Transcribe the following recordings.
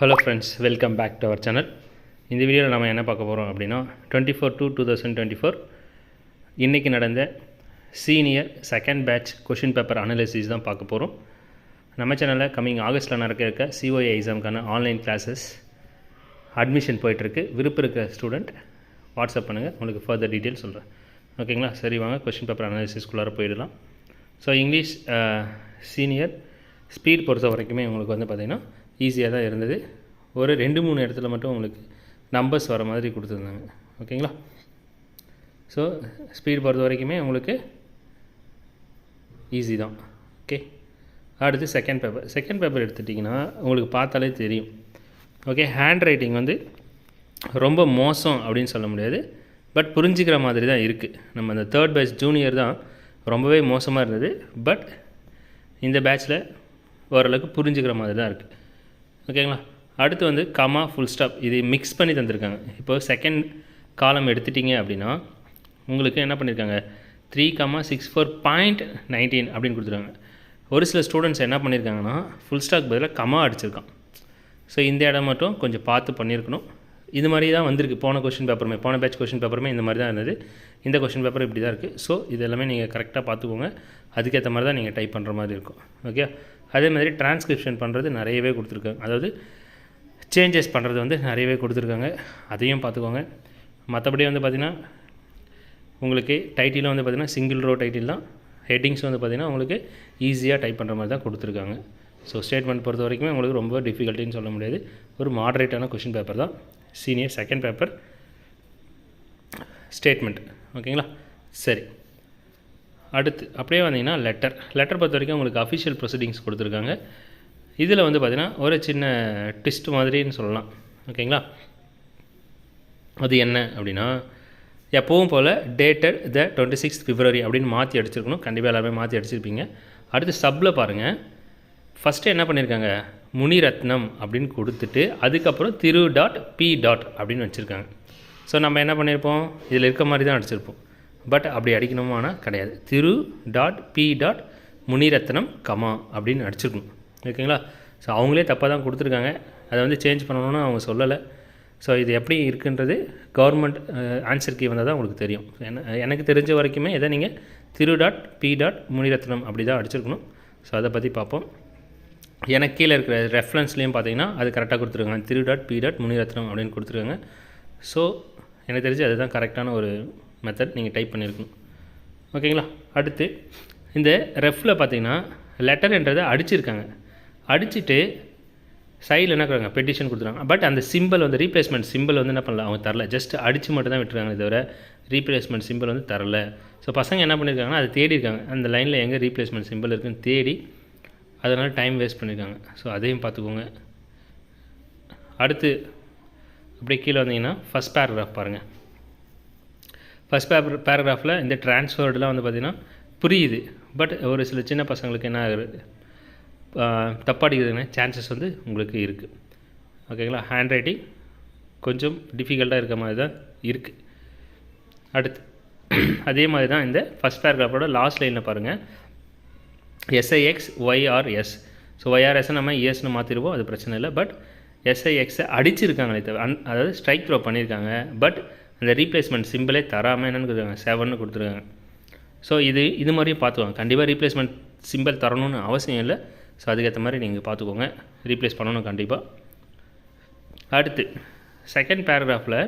Hello friends, welcome back to our channel. இந்த வீடியோவில் நம்ம என்ன பார்க்க போகிறோம் அப்படின்னா 24/2/2024 இன்றைக்கி நடந்த senior second batch question paper analysis தான் பார்க்க போகிறோம். நம்ம சேனலில் கம்மிங் ஆகஸ்ட்டில் நடக்க சிஓஏ எக்ஸாமுக்கான ஆன்லைன் கிளாஸஸ் அட்மிஷன் போயிட்டுருக்கு. விருப்பம் இருக்கிற ஸ்டூடெண்ட் வாட்ஸ்அப் பண்ணுங்கள், உங்களுக்கு ஃபர்தர் டீட்டெயில் சொல்கிறேன். ஓகேங்களா? சரி, வாங்க கொஷின் பேப்பர் அனாலிசிஸ்குள்ளார போயிடலாம். ஸோ இங்கிலீஷ் சீனியர் ஸ்பீட் பொறுத்த வரைக்குமே உங்களுக்கு வந்து பார்த்திங்கன்னா ஈஸியாக தான் இருந்தது. ஒரு 2-3 இடத்துல மட்டும் உங்களுக்கு நம்பர்ஸ் வர மாதிரி கொடுத்துருந்தாங்க. ஓகேங்களா? ஸோ ஸ்பீட் பொறுத்த வரைக்குமே உங்களுக்கு ஈஸி தான். ஓகே, அடுத்து செகண்ட் பேப்பர் எடுத்துட்டிங்கன்னா உங்களுக்கு பார்த்தாலே தெரியும். ஓகே, ஹேண்ட் ரைட்டிங் வந்து ரொம்ப மோசம் அப்படின்னு சொல்ல முடியாது, பட் புரிஞ்சிக்கிற மாதிரி தான் இருக்குது. நம்ம அந்த தேர்ட் பேட்ச் ஜூனியர் தான் ரொம்பவே மோசமாக இருந்தது, பட் இந்த பேட்ச்சில் ஓரளவுக்கு புரிஞ்சுக்கிற மாதிரி தான் இருக்குது. ஓகேங்களா? அடுத்து வந்து கமா ஃபுல் ஸ்டாப் இது மிக்ஸ் பண்ணி தந்திருக்காங்க. இப்போ செகண்ட் காலம் எடுத்துட்டிங்க அப்படின்னா உங்களுக்கு என்ன பண்ணியிருக்காங்க, 3,64.19 அப்படின்னு கொடுத்துருக்காங்க. ஒரு சில ஸ்டூடெண்ட்ஸ் என்ன பண்ணியிருக்காங்கன்னா ஃபுல் ஸ்டாக் பதிலாக கமா அடிச்சிருக்கான். ஸோ இந்த இடம் மட்டும் கொஞ்சம் பார்த்து பண்ணியிருக்கணும். இது மாதிரி தான் வந்திருக்கு போன பேட்ச் கொஷின் பேப்பருமே இந்த மாதிரி தான் இருந்தது. இந்த கொஷின் பேப்பர் இப்படி தான் இருக்குது. ஸோ இது எல்லாமே நீங்கள் கரெக்டாக பார்த்துக்கோங்க. அதுக்கேற்ற மாதிரி தான் நீங்கள் டைப் பண்ணுற மாதிரி இருக்கும். ஓகே, அதே மாதிரி டிரான்ஸ்கிரிப்ஷன் பண்ணுறது நிறையவே கொடுத்துருக்காங்க. அதாவது சேஞ்சஸ் பண்ணுறது வந்து நிறையவே கொடுத்துருக்காங்க, அதையும் பார்த்துக்கோங்க. மற்றபடி வந்து பார்த்திங்கன்னா உங்களுக்கு டைட்டிலும் வந்து பார்த்திங்கன்னா சிங்கிள் ரோ டைட்டில் தான். ஹெட்டிங்ஸ் வந்து பார்த்திங்கன்னா உங்களுக்கு ஈஸியாக டைப் பண்ணுற மாதிரி தான் கொடுத்துருக்காங்க. ஸோ ஸ்டேட்மெண்ட் பொறுத்த வரைக்குமே உங்களுக்கு ரொம்ப டிஃபிகல்ட்டின்னு சொல்ல முடியாது. ஒரு மாடரேட்டான கொஷின் பேப்பர் தான் சீனியர் செகண்ட் பேப்பர் ஸ்டேட்மெண்ட். ஓகேங்களா? சரி, அடுத்து அப்படியே வந்தீங்கன்னா லெட்டர் பொறுத்த வரைக்கும் உங்களுக்கு அஃபிஷியல் ப்ரொசீடிங்ஸ் கொடுத்துருக்காங்க. இதில் வந்து பார்த்திங்கன்னா ஒரு சின்ன ட்விஸ்ட் மாதிரின்னு சொல்லலாம். ஓகேங்களா? அது என்ன அப்படின்னா எப்பவும் போல் டேட்டட் த 26th February அப்படின்னு மாற்றி அடிச்சிருக்கணும். கண்டிப்பாக எல்லாருமே மாற்றி அடிச்சிருப்பீங்க. அடுத்து சப்பில் பாருங்கள், ஃபஸ்ட்டு என்ன பண்ணியிருக்காங்க, முனிரத்னம் அப்படின்னு கொடுத்துட்டு அதுக்கப்புறம் திரு.பி. அப்படின்னு வச்சுருக்காங்க. ஸோ நம்ம என்ன பண்ணியிருப்போம், இதில் இருக்க மாதிரி தான் அடிச்சிருப்போம். பட் அப்படி அடிக்கணுமானா கிடையாது. திரு.பி. முனிரத்னம் கமா அப்படின்னு அடிச்சிருக்கணும். ஓகேங்களா? ஸோ அவங்களே தப்பாக தான் கொடுத்துருக்காங்க. அதை வந்து சேஞ்ச் பண்ணணும்னு அவங்க சொல்லலை. ஸோ இது எப்படி இருக்குன்றது கவர்மெண்ட் ஆன்சர் கீ வந்தால் தான் உங்களுக்கு தெரியும். எனக்கு தெரிஞ்ச வரைக்குமே இதை நீங்கள் திரு.பி. முனிரத்னம் அப்படி தான் அடிச்சிருக்கணும். ஸோ அதை பற்றி பார்ப்போம். எனக்கு கீழே இருக்கிற ரெஃபரன்ஸ்லேயும் பார்த்தீங்கன்னா அது கரெக்டாக கொடுத்துருக்காங்க. திரு.பி. முனிரத்னம் அப்படின்னு கொடுத்துருக்காங்க. ஸோ எனக்கு தெரிஞ்சு அதுதான் கரெக்டான ஒரு மெத்தட் நீங்கள் டைப் பண்ணியிருக்கணும். ஓகேங்களா? அடுத்து இந்த ரெஃப்பில் பார்த்தீங்கன்னா லெட்டர்ன்றதை அடிச்சிருக்காங்க. அடிச்சுட்டு சைடில் என்ன கொடுக்குறாங்க, பெட்டிஷன் கொடுத்துருக்காங்க. பட் அந்த சிம்பிள் வந்து ரீப்ளேஸ்மெண்ட் சிம்பிள் வந்து என்ன பண்ணல, அவங்க தரல. ஜஸ்ட் அடித்து மட்டும் தான் விட்டுருக்காங்க, தவிர ரீப்ளேஸ்மெண்ட் சிம்பிள் வந்து தரல. ஸோ பசங்க என்ன பண்ணியிருக்காங்கன்னா அதை தேடி இருக்காங்க, அந்த லைனில் எங்கே ரீப்ளேஸ்மெண்ட் சிம்பிள் இருக்குன்னு தேடி, அதனால் டைம் வேஸ்ட் பண்ணியிருக்காங்க. ஸோ அதையும் பார்த்துக்கோங்க. அடுத்து அப்படியே கீழே வந்தீங்கன்னா ஃபஸ்ட் பேராகிராஃப் பாருங்கள். ஃபஸ்ட் பேராகிராஃபில் இந்த ட்ரான்ஸ்ஃபர்டெலாம் வந்து பார்த்திங்கன்னா புரியுது, பட் ஒரு சில சின்ன பசங்களுக்கு என்ன ஆகுது, தப்பாடிக்கிறதுன சான்சஸ் வந்து உங்களுக்கு இருக்குது. ஓகேங்களா? ஹேண்ட் ரைட்டிங் கொஞ்சம் டிஃபிகல்ட்டாக இருக்க மாதிரி தான் இருக்குது. அடுத்து அதே மாதிரி தான் இந்த ஃபஸ்ட் பேராகிராஃபோட லாஸ்ட் லைனில் பாருங்கள், SIX YRS. ஸோ YRS நம்ம ESன்னு மாற்றிடுவோம், அது பிரச்சனை இல்லை. பட் SIXை அடிச்சிருக்காங்களே தவிர அதாவது ஸ்ட்ரைக் த்ரோ பண்ணியிருக்காங்க. பட் அந்த ரீப்ளேஸ்மெண்ட் சிம்பிளே தராமல் என்னென்னு கொடுத்துருக்காங்க, 7ன்னு கொடுத்துருக்காங்க. ஸோ இது மாதிரியும் பார்த்துக்கோங்க. கண்டிப்பாக ரீப்ளேஸ்மெண்ட் சிம்பிள் தரணும்னு அவசியம் இல்லை. ஸோ அதுக்கேற்ற மாதிரி நீங்கள் பார்த்துக்கோங்க, ரீப்ளேஸ் பண்ணணும் கண்டிப்பாக. அடுத்து செகண்ட் பேராகிராஃபில்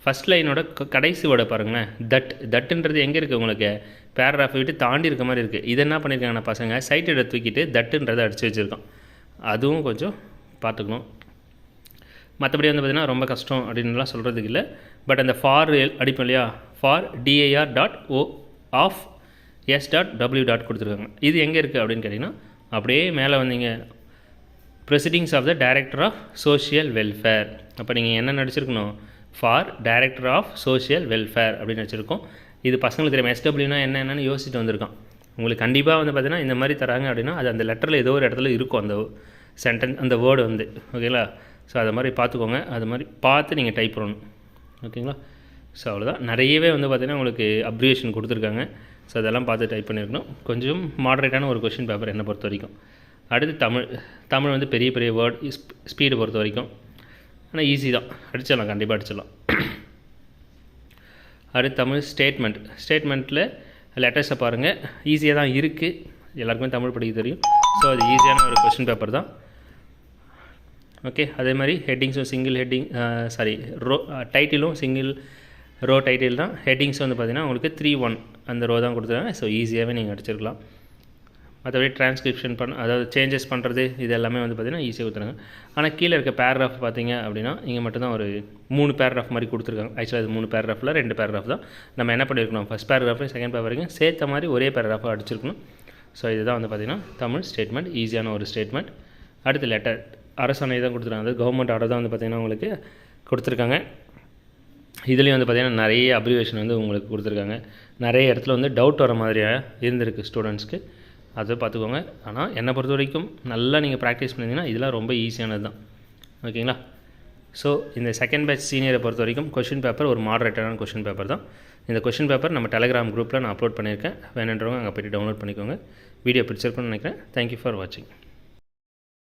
ஃபஸ்ட் லைனோட கடைசி வேர்டை பாருங்களேன், தட்டுன்றது எங்கே இருக்குது, உங்களுக்கு பேராகிராஃபை விட்டு தாண்டி இருக்க மாதிரி இருக்குது. இது என்ன பண்ணியிருக்காங்கன்னா பசங்க சைட்டை தூக்கிட்டு தட்டுன்றதை அடித்து வச்சுருக்கோம். அதுவும் கொஞ்சம் பார்த்துக்கணும். மற்றபடி வந்து பார்த்திங்கன்னா ரொம்ப கஷ்டம் அப்படின்லாம் சொல்கிறதுக்கு இல்லை. பட் அந்த ஃபார் அடிப்போம் இல்லையா, ஃபார் DIR.O.S.W. கொடுத்துருக்காங்க. இது எங்கே இருக்குது அப்படின்னு கேட்டிங்கன்னா அப்படியே மேலே வந்தீங்க, proceedings of the director of social welfare. அப்போ நீங்கள் என்ன நடிச்சிருக்கணும், for director of social welfare அப்படின்னு வச்சுருக்கோம். இது பசங்களுக்கு தெரியும், SWனா என்னென்னு யோசிச்சுட்டு வந்திருக்கான். உங்களுக்கு கண்டிப்பாக வந்து பார்த்திங்கன்னா இந்த மாதிரி தராங்க அப்படின்னா அது அந்த லெட்டரில் ஏதோ ஒரு இடத்துல இருக்கும், அந்த சென்டென்ஸ் அந்த வேர்டு வந்து. ஓகேங்களா? ஸோ அதை மாதிரி பார்த்துக்கோங்க, அது மாதிரி பார்த்து நீங்கள் டைப் பண்ணணும். ஓகேங்களா? ஸோ அவ்வளோதான். நிறையவே வந்து பார்த்திங்கன்னா உங்களுக்கு அப்ரிவேஷன் கொடுத்துருக்காங்க. ஸோ அதெல்லாம் பார்த்து டைப் பண்ணியிருக்கணும். கொஞ்சம் மாடரேட்டான ஒரு கொஷின் பேப்பர் என்னை பொறுத்த வரைக்கும். அடுத்து தமிழ் வந்து பெரிய பெரிய வேர்ட் ஸ்பீடு பொறுத்த வரைக்கும் ஆனால் ஈஸி தான், அடிச்சிடலாம், கண்டிப்பாக அடிச்சிடலாம். அடுத்து தமிழ் ஸ்டேட்மெண்ட்டில் லெட்டர்ஸை பாருங்கள், ஈஸியாக தான் இருக்குது, எல்லாருக்குமே தமிழ் படிக்க தெரியும். ஸோ அது ஈஸியான ஒரு கொஷின் பேப்பர் தான். ஓகே, அதே மாதிரி ஹெட்டிங்ஸும் சிங்கிள் ஹெட்டிங் டைட்டிலும் சிங்கிள் ரோ டைட்டில் தான். ஹெட்டிங்ஸ் வந்து பார்த்திங்கன்னா உங்களுக்கு 3-1 அந்த ரோ தான் கொடுத்துருக்காங்க. ஸோ ஈஸியாகவே நீங்கள் அடிச்சிருக்கலாம். மற்றபடி டிரான்ஸ்கிரிப்ஷன் அதாவது சேஞ்சஸ் பண்ணுறது இது எல்லாமே வந்து பார்த்திங்கன்னா ஈஸியாக கொடுத்துருங்க. ஆனால் கீழே இருக்க பேராகிராஃப் பார்த்திங்க அப்படின்னா இங்கே மட்டும்தான் ஒரு 3 பேராகிராஃப் மாதிரி கொடுத்துருக்காங்க. ஆக்சுவலாக அது 3 பேராகிராஃபில் 2 பேராகிராஃப் தான் நம்ம என்ன பண்ணியிருக்கணும், ஃபஸ்ட் பேராகிராஃப் செகண்ட் பேராகிராஃப் வரைக்கும் சேர்த்த மாதிரி ஒரே பேராகிராஃபாக அடிச்சிருக்கணும். ஸோ இதுதான் வந்து பார்த்திங்கன்னா தமிழ் ஸ்டேட்மெண்ட், ஈஸியான ஒரு ஸ்டேட்மெண்ட். அடுத்து லெட்டர் அரசாணை தான் கொடுத்துருக்காங்க, அது கவர்மெண்ட் ஆர்டர் தான் வந்து பார்த்திங்கன்னா உங்களுக்கு கொடுத்துருக்காங்க. இதுலேயும் வந்து பார்த்திங்கன்னா நிறைய அப்ரிவேஷன் வந்து உங்களுக்கு கொடுத்துருக்காங்க. நிறைய இடத்துல வந்து டவுட் வர மாதிரியாக இருந்திருக்கு ஸ்டூடெண்ட்ஸ்க்கு, அதை பார்த்துக்கோங்க. ஆனால் என்னை பொறுத்த வரைக்கும் நல்லா நீங்கள் ப்ராக்டிஸ் பண்ணிங்கன்னா இதெல்லாம் ரொம்ப ஈஸியானது தான். ஓகேங்களா? ஸோ இந்த செகண்ட் பேட்ச் சீனியரை பொறுத்த வரைக்கும் கொஷின் பேப்பர் ஒரு மாடரேட்டரான கொஷின் பேப்பர் தான். இந்த கொஷின் பேப்பர் நம்ம டெலிகிராம் குரூப்பில் நான் அப்லோட் பண்ணியிருக்கேன், வேணுன்றவங்க அங்கே போய்ட்டு டவுன்லோட் பண்ணிக்கோங்க. வீடியோ பிடிச்சிருக்குன்னு நினைக்கிறேன். தேங்க்யூ ஃபார் வாட்சிங்.